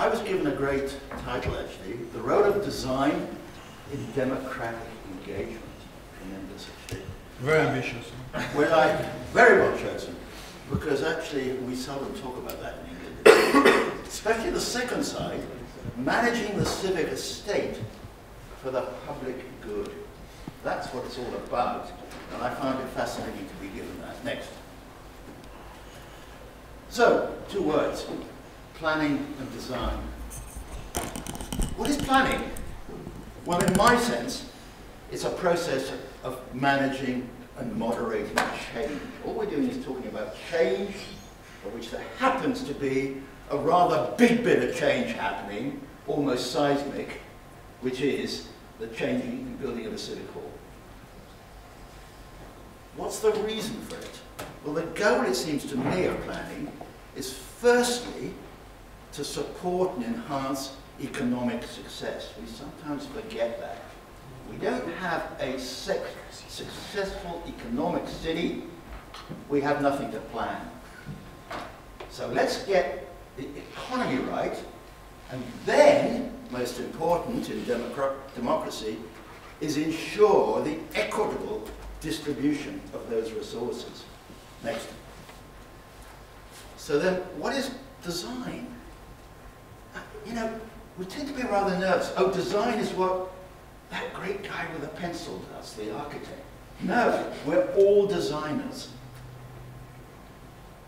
I was given a great title, actually, The Role of Design in Democratic Engagement. Tremendous, actually. Very ambitious. Well, very well chosen, because actually we seldom talk about that in England. Especially the second side, managing the civic estate for the public good. That's what it's all about, and I found it fascinating to be given that. Next. So, 2 words, planning and design. What is planning? Well, in my sense, it's a process of managing and moderating change. All we're doing is talking about change, of which there happens to be a rather big bit of change happening, almost seismic, which is the changing and building of a civic hall. What's the reason for it? Well, the goal, it seems to me, of planning is firstly to support and enhance economic success. We sometimes forget that. We don't have a successful economic city, we have nothing to plan. So let's get the economy right, and then, most important in democracy, is ensure the equitable distribution of those resources. Next. So then, what is design? You know, we tend to be rather nervous. Oh, design is what that great guy with a pencil does, the architect. No, we're all designers.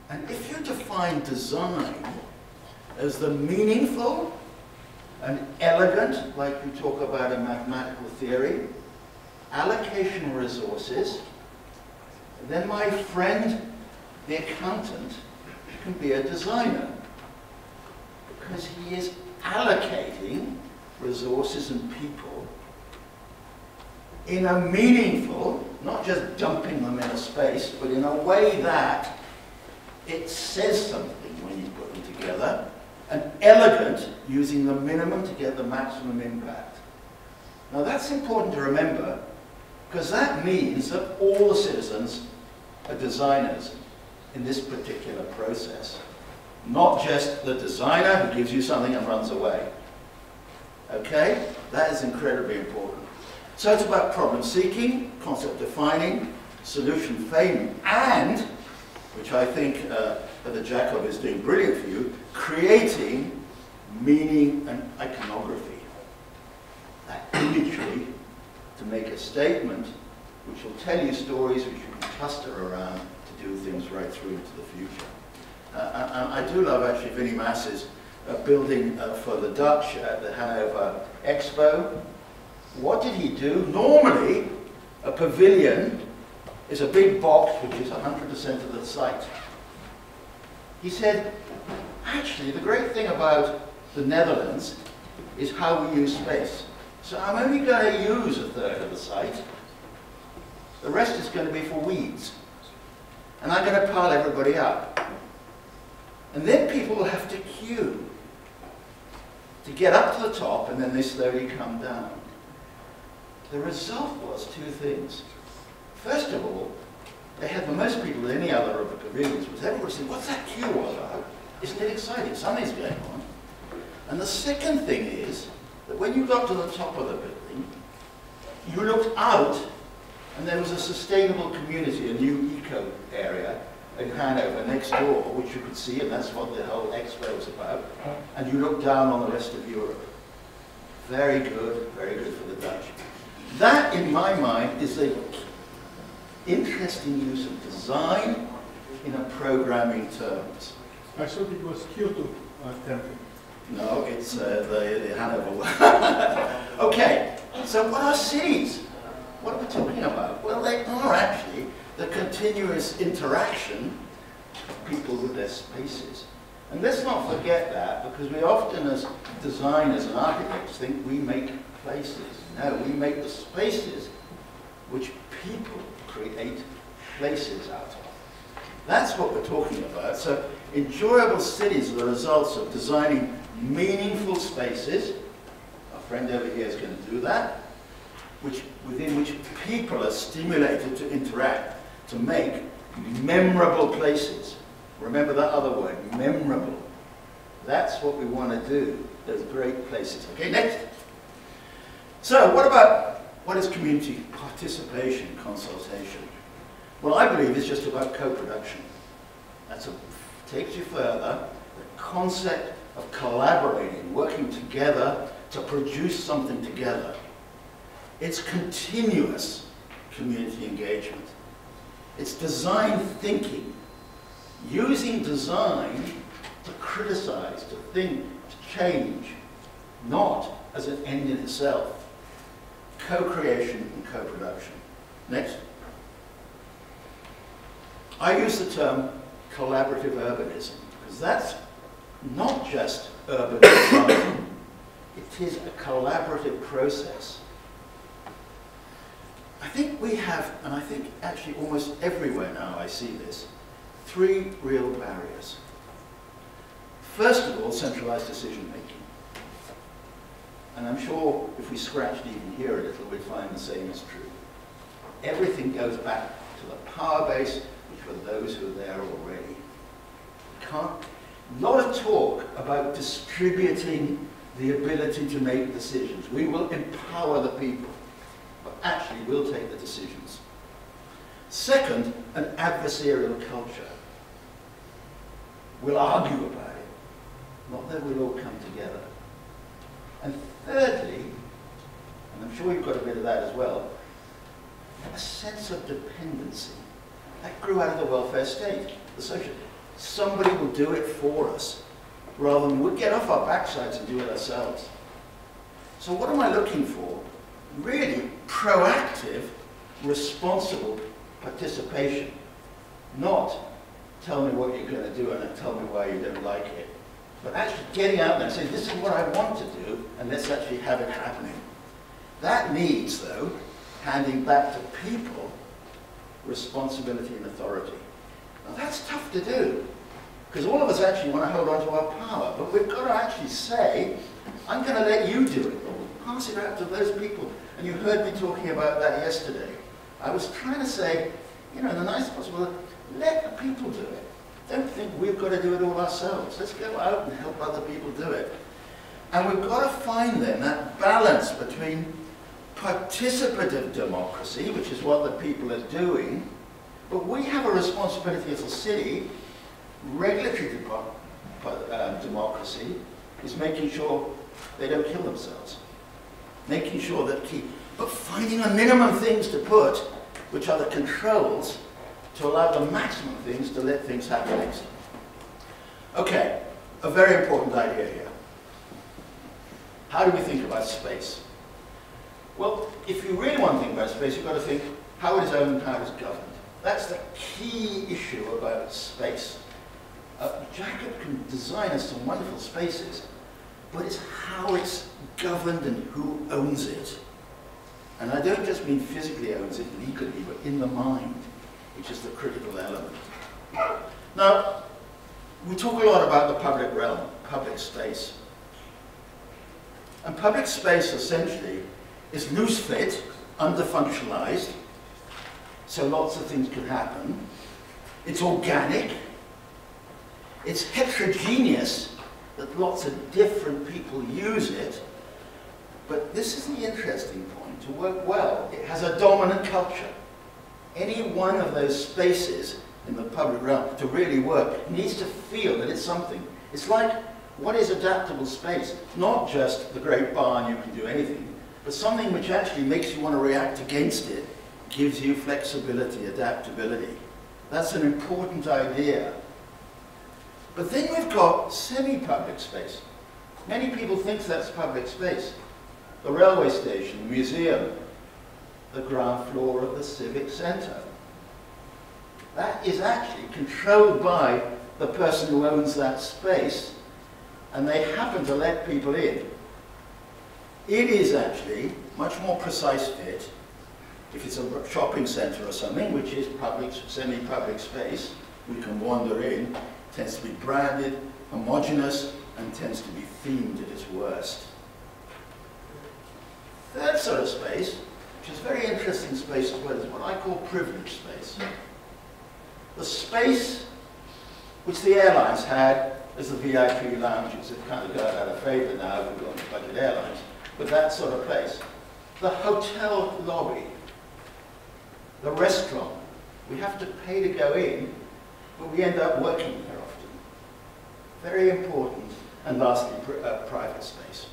And if you define design as the meaningful and elegant, like you talk about in mathematical theory, allocation of resources, then my friend, the accountant, can be a designer, because he is allocating resources and people in a meaningful, not just dumping them in a space, but in a way that it says something when you put them together, and elegant, using the minimum to get the maximum impact. Now that's important to remember, because that means that all the citizens are designers in this particular process, not just the designer who gives you something and runs away. Okay? That is incredibly important. So it's about problem seeking, concept defining, solution framing, and, which I think the Jacob is doing brilliant for you, creating meaning and iconography. That imagery to make a statement which will tell you stories which you can cluster around to do things right through into the future. And I do love actually Vinnie Maas's building for the Dutch at the Hanover Expo. What did he do? Normally, a pavilion is a big box which is 100% of the site. He said, actually, the great thing about the Netherlands is how we use space. So I'm only going to use 1/3 of the site. The rest is going to be for weeds. And I'm going to pile everybody up. And then people will have to queue to get up to the top, and then they slowly come down. The result was 2 things. First of all, they had the most people than any other of the pavilions, was everybody saying, what's that queue all about? Isn't it exciting? Something's going on. And the second thing is that when you got to the top of the building, you looked out, and there was a sustainable community, a new eco area in Hanover next door, which you could see, and that's what the whole Expo was about. And you looked down on the rest of Europe. Very good for the Dutch. That, in my mind, is an interesting use of design in a programming terms. I thought it was Kyoto temple. No, it's the Hanover one. Okay, so what are cities? What are we talking about? Well, they are actually the continuous interaction of people with their spaces. And let's not forget that, because we often, as designers and architects, think we make places. No, we make the spaces which people create places out of. That's what we're talking about. So enjoyable cities are the results of designing meaningful spaces. Our friend over here is going to do that, within which people are stimulated to interact, to make memorable places. Remember that other word, memorable. That's what we want to do, those great places. Okay, next. So what is community participation, consultation? Well, I believe it's just about co-production. Takes you further, the concept of collaborating, working together to produce something together. It's continuous community engagement. It's design thinking, using design to criticize, to think, to change, not as an end in itself. Co-creation and co-production. Next. I use the term collaborative urbanism, because that's not just urban design, it is a collaborative process. I think we have, and I think actually almost everywhere now I see this, three real barriers. First of all, centralized decision making. And I'm sure if we scratched even here a little, we'd find the same is true. Everything goes back to the power base, which were those who were there already. Not a talk about distributing the ability to make decisions. We will empower the people, but actually we'll take the decisions. Second, an adversarial culture. We'll argue about it, not that we'll all come together. And thirdly, and I'm sure you've got a bit of that as well, a sense of dependency. That grew out of the welfare state, the social. Somebody will do it for us, rather than we'll get off our backsides and do it ourselves. So what am I looking for? Really proactive, responsible participation. Not tell me what you're going to do and then tell me why you don't like it. But actually getting out there and saying, this is what I want to do, and let's actually have it happening. That needs, though, handing back to people responsibility and authority. Now that's tough to do, because all of us actually want to hold on to our power, but we've got to actually say, I'm going to let you do it. Pass it out to those people. And you heard me talking about that yesterday. I was trying to say, you know, in the nicest possible way, let the people do it. Don't think we've got to do it all ourselves. Let's go out and help other people do it. And we've got to find then that balance between participative democracy, which is what the people are doing, but we have a responsibility as a city. Regulatory democracy is making sure they don't kill themselves. Making sure that but finding a minimum things to put, which are the controls, to allow the maximum things to let things happen next. Okay, a very important idea here. How do we think about space? Well, if you really want to think about space, you've got to think how it is owned and how it is governed. That's the key issue about space. Jacob can design us some wonderful spaces, but it's how it's governed and who owns it. And I don't just mean physically owns it legally, but in the mind, which is the critical element. Now, we talk a lot about the public realm, public space. And public space, essentially, is loose-fit, under-functionalized, so lots of things can happen. It's organic. It's heterogeneous, that lots of different people use it. But this is the interesting point. To work well, it has a dominant culture. Any one of those spaces in the public realm to really work needs to feel that it's something. It's like, what is adaptable space? Not just the great barn, you can do anything, but something which actually makes you want to react against it, gives you flexibility, adaptability. That's an important idea. But then we've got semi-public space. Many people think that's public space. The railway station, the museum, the ground floor of the civic centre. That is actually controlled by the person who owns that space, and they happen to let people in. It is actually much more precise fit if it's a shopping centre or something, which is public, semi-public space. We can wander in. It tends to be branded, homogeneous, and tends to be themed at its worst. Third sort of space, which is a very interesting space as well, is what I call privileged space. The space which the airlines had as the VIP lounges. They've kind of got out of favor now with the budget airlines, but that sort of place. The hotel lobby, the restaurant, we have to pay to go in, but we end up working there often. Very important. And lastly, private space.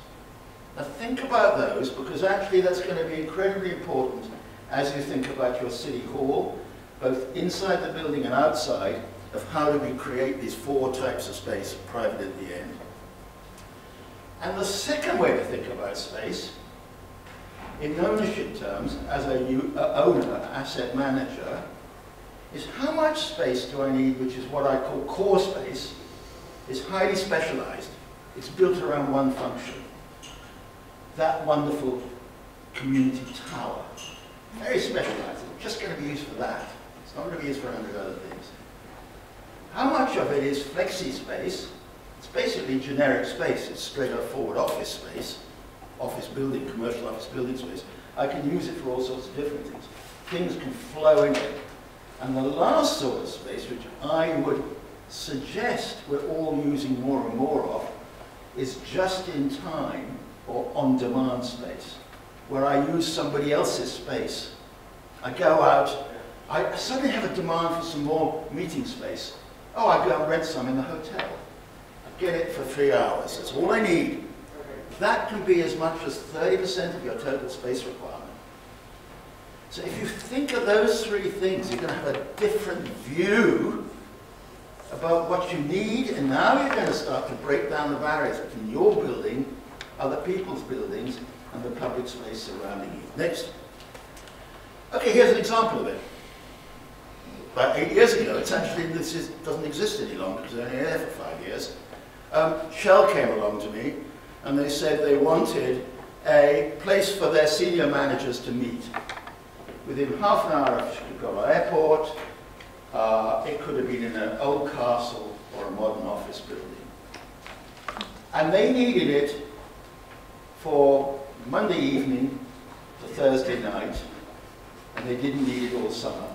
Now think about those, because actually that's going to be incredibly important as you think about your city hall, both inside the building and outside, of how do we create these 4 types of space, private at the end. And the second way to think about space, in ownership terms, as an owner, asset manager, is how much space do I need, which is what I call core space. It's highly specialized. It's built around one function. That wonderful community tower. Very specialized. It's just going to be used for that. It's not going to be used for 100 other things. How much of it is flexi space? It's basically generic space. It's straight up forward office space, office building, commercial office building space. I can use it for all sorts of different things. Things can flow in it. And the last sort of space, which I would suggest we're all using more and more of, is just in time or on demand space, where I use somebody else's space. I go out, I suddenly have a demand for some more meeting space. Oh, I go and rent some in the hotel. I get it for 3 hours, that's all I need. That can be as much as 30% of your total space requirement. So if you think of those 3 things, you're going to have a different view about what you need, and now you're going to start to break down the barriers between your building, other people's buildings, and the public space surrounding you. Next. Okay, here's an example of it. About 8 years ago, it's actually, doesn't exist any longer, because they're only there for 5 years. Shell came along to me, and they said they wanted a place for their senior managers to meet. Within half an hour of Chicago Airport, it could have been in an old castle or a modern office building. And they needed it for Monday evening to Thursday night, and they didn't need it all summer.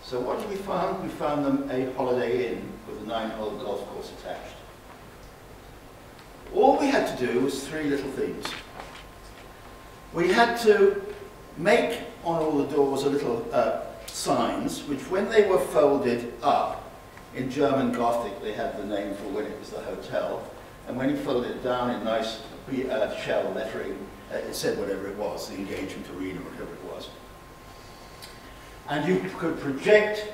So what did we find? We found them a Holiday Inn with a 9-hole golf course attached. All we had to do was 3 little things. We had to make on all the doors a little signs, which when they were folded up, in German Gothic they had the name for when it was the hotel, and when you folded it down in nice Shell lettering, it said whatever it was, the engagement arena, whatever it was. And you could project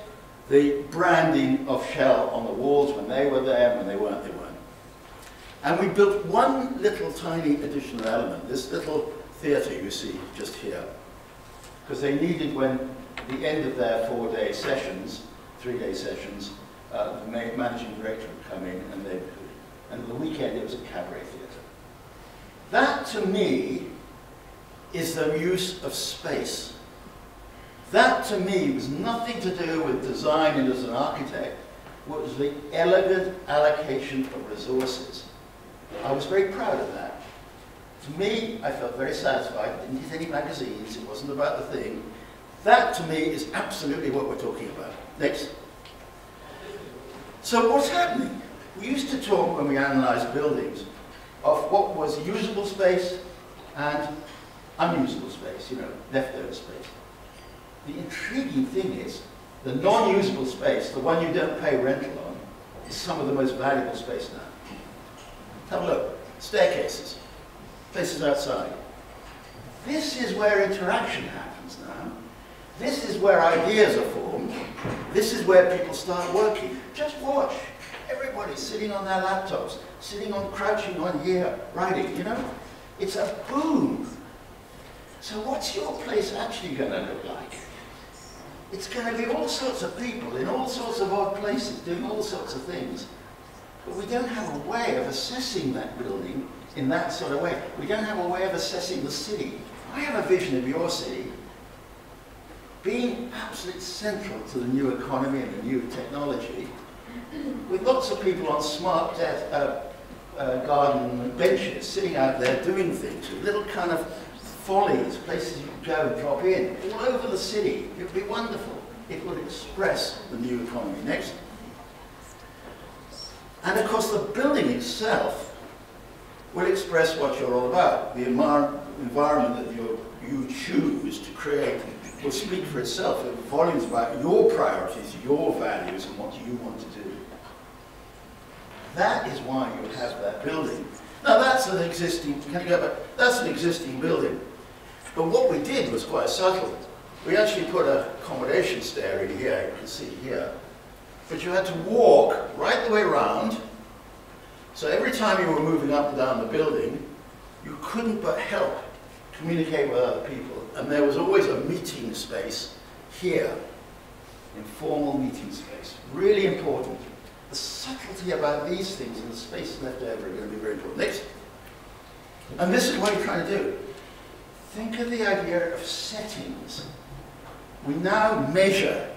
the branding of Shell on the walls when they were there, and when they weren't, they weren't. And we built one little tiny additional element, this little theatre you see just here, because they needed, when the end of their 4-day sessions, 3-day sessions, the managing director would come in, and the weekend it was a cabaret theatre. That to me is the use of space. That to me was nothing to do with design and as an architect, it was the elegant allocation of resources. I was very proud of that. To me, I felt very satisfied. I didn't get any magazines. It wasn't about the thing. That, to me, is absolutely what we're talking about. Next. So what's happening? We used to talk, when we analysed buildings, of what was usable space and unusable space, you know, leftover space. The intriguing thing is, the non-usable space, the one you don't pay rental on, is some of the most valuable space now. Have a look. Staircases. Places outside. This is where interaction happens now. This is where ideas are formed. This is where people start working. Just watch. Everybody's sitting on their laptops, crouching on here, writing, you know? It's a boom. So what's your place actually going to look like? It's going to be all sorts of people in all sorts of odd places doing all sorts of things. But we don't have a way of assessing that building in that sort of way. We don't have a way of assessing the city. I have a vision of your city being absolutely central to the new economy and the new technology, with lots of people on smart garden benches sitting out there doing things, with little kind of follies, places you can go and drop in, all over the city. It would be wonderful. It would express the new economy. Next. And of course, the building itself will express what you're all about. The environment that you choose to create will speak for itself. It volumes about your priorities, your values, and what you want to do. That is why you have that building. Now that's an existing, can you go back? That's an existing building. But what we did was quite subtle. We actually put an accommodation stair in here, you can see here. But you had to walk right the way around. So every time you were moving up and down the building, you couldn't but help communicate with other people. And there was always a meeting space here, informal meeting space. Really important. The subtlety about these things and the space left over are going to be very important. Next. And this is what you're trying to do. Think of the idea of settings. We now measure,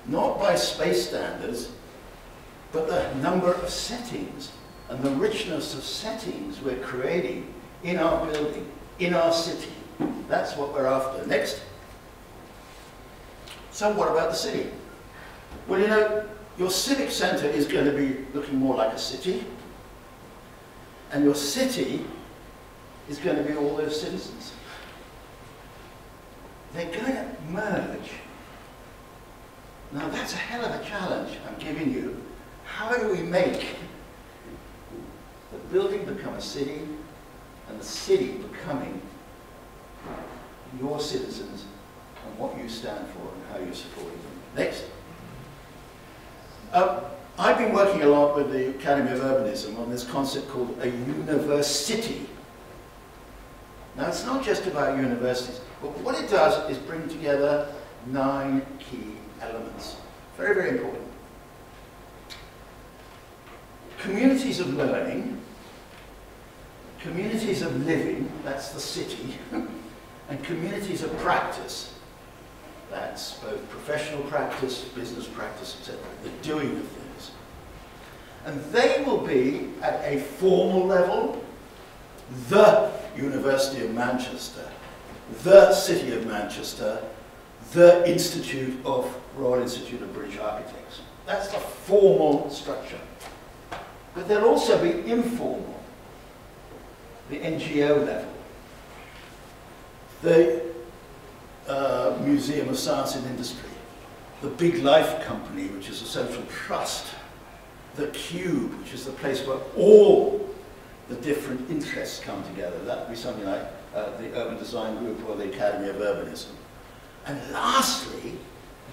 not by space standards, but the number of settings and the richness of settings we're creating in our building, in our city. That's what we're after. Next. So what about the city? Well, you know, your civic centre is going to be looking more like a city, and your city is going to be all those citizens. They're going to merge. Now that's a hell of a challenge I'm giving you. How do we make the building become a city, and the city becoming your citizens and what you stand for and how you're supporting them? Next. I've been working a lot with the Academy of Urbanism on this concept called a university. Now it's not just about universities, but what it does is bring together 9 key elements. Very, very important. Communities of learning, communities of living, that's the city, and communities of practice. That's both professional practice, business practice, etc., the doing of things. And they will be, at a formal level, the University of Manchester, the City of Manchester, the Royal Institute of British Architects. That's the formal structure. But there'll also be informal, the NGO level, the Museum of Science and Industry, the Big Life Company, which is a social trust, the Cube, which is the place where all the different interests come together. That would be something like the Urban Design Group or the Academy of Urbanism. And lastly,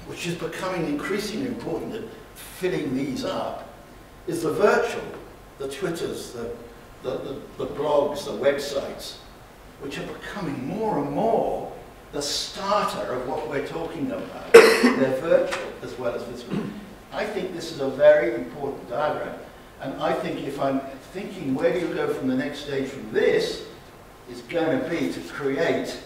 which is becoming increasingly important at filling these up, is the virtual, the Twitters, the blogs, the websites, which are becoming more and more the starter of what we're talking about. They're virtual as well as physical. I think this is a very important diagram. And I think if I'm thinking where do you go from the next stage from this, is going to be to create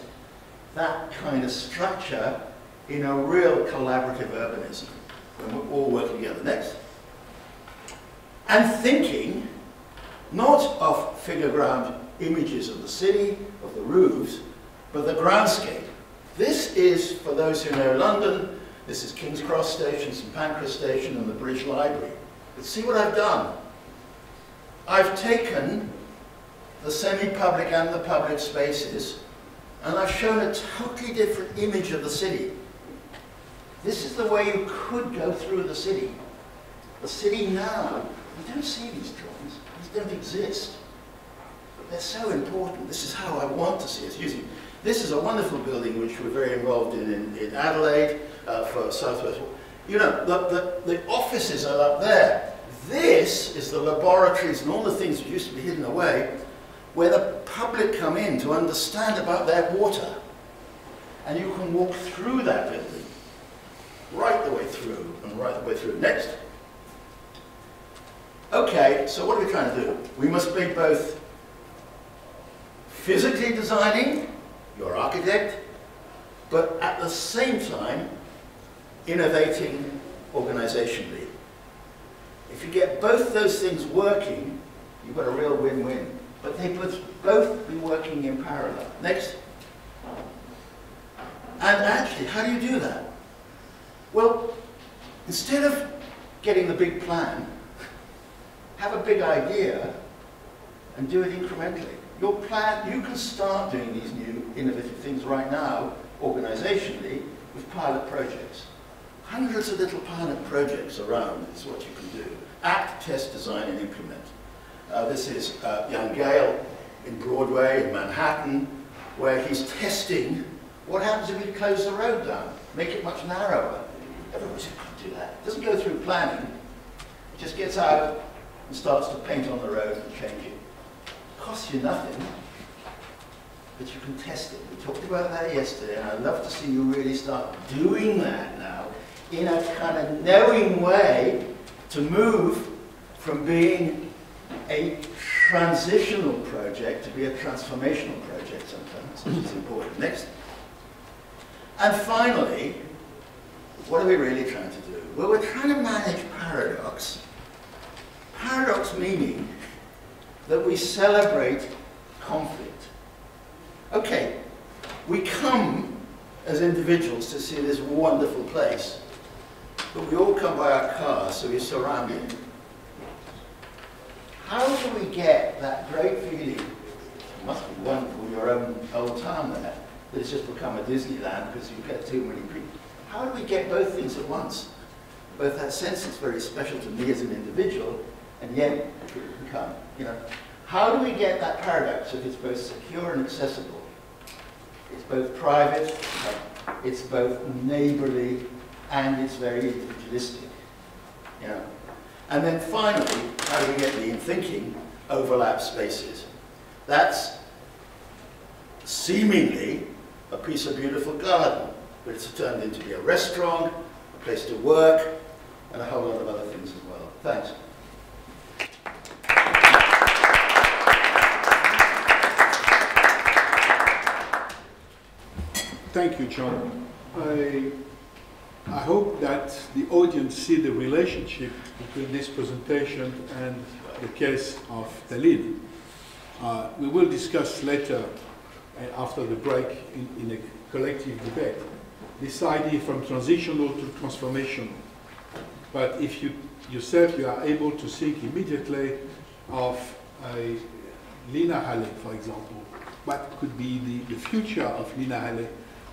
that kind of structure in a real collaborative urbanism, when we're all working together. Next. And thinking not of figure ground images of the city, of the roofs, but the groundscape. This is, for those who know London, this is King's Cross Station, St Pancras Station, and the British Library. But see what I've done? I've taken the semi-public and the public spaces, and I've shown a totally different image of the city. This is the way you could go through the city. The city now, we don't see these drawings, these don't exist. But they're so important. This is how I want to see us using. This is a wonderful building which we're very involved in Adelaide for Southwest. You know, the offices are up there. This is the laboratories and all the things that used to be hidden away, where the public come in to understand about their water. And you can walk through that building, right the way through, and right the way through. Next. Okay, so what are we trying to do? We must be both physically designing, your architect, but at the same time, innovating organizationally. If you get both those things working, you've got a real win-win. But they must both be working in parallel. Next. And actually, how do you do that? Well, instead of getting the big plan, have a big idea and do it incrementally. Your plan, you can start doing these new innovative things right now, organizationally, with pilot projects. Hundreds of little pilot projects around is what you can do. Act, test, design, and implement. This is young Gale in Broadway in Manhattan, where he's testing what happens if we close the road down, make it much narrower. Everybody said, can't do that. It doesn't go through planning. It just gets out and starts to paint on the road and change it. It costs you nothing, but you can test it. We talked about that yesterday, and I'd love to see you really start doing that now in a kind of knowing way to move from being a transitional project to be a transformational project sometimes, which is important. Next. And finally, what are we really trying to do? Well, we're trying to manage paradox. Paradox meaning that we celebrate conflict. Okay, we come as individuals to see this wonderful place, but we all come by our cars, so we're surrounded. How do we get that great feeling? It must be wonderful, your own old town there, that it's just become a Disneyland because you get too many people. How do we get both things at once? Both that sense it's very special to me as an individual, and yet people can come. You know, how do we get that paradox if it's both secure and accessible? It's both private, it's both neighborly, and it's very individualistic. You know. And then finally, how do we get the in thinking overlap spaces? That's seemingly a piece of beautiful garden, but it's turned into be a restaurant, a place to work, and a whole lot of other things as well. Thanks. Thank you, John. I hope that the audience see the relationship between this presentation and the case of Tallinn. We will discuss later, after the break, in a collective debate, this idea from transitional to transformational. But if you yourself you are able to think immediately of a Linnahalle, for example, what could be the future of Linnahalle,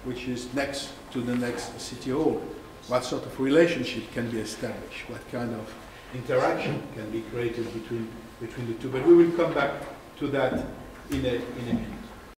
which is next to the next city hall? What sort of relationship can be established? What kind of interaction can be created between the two? But we will come back to that in a minute.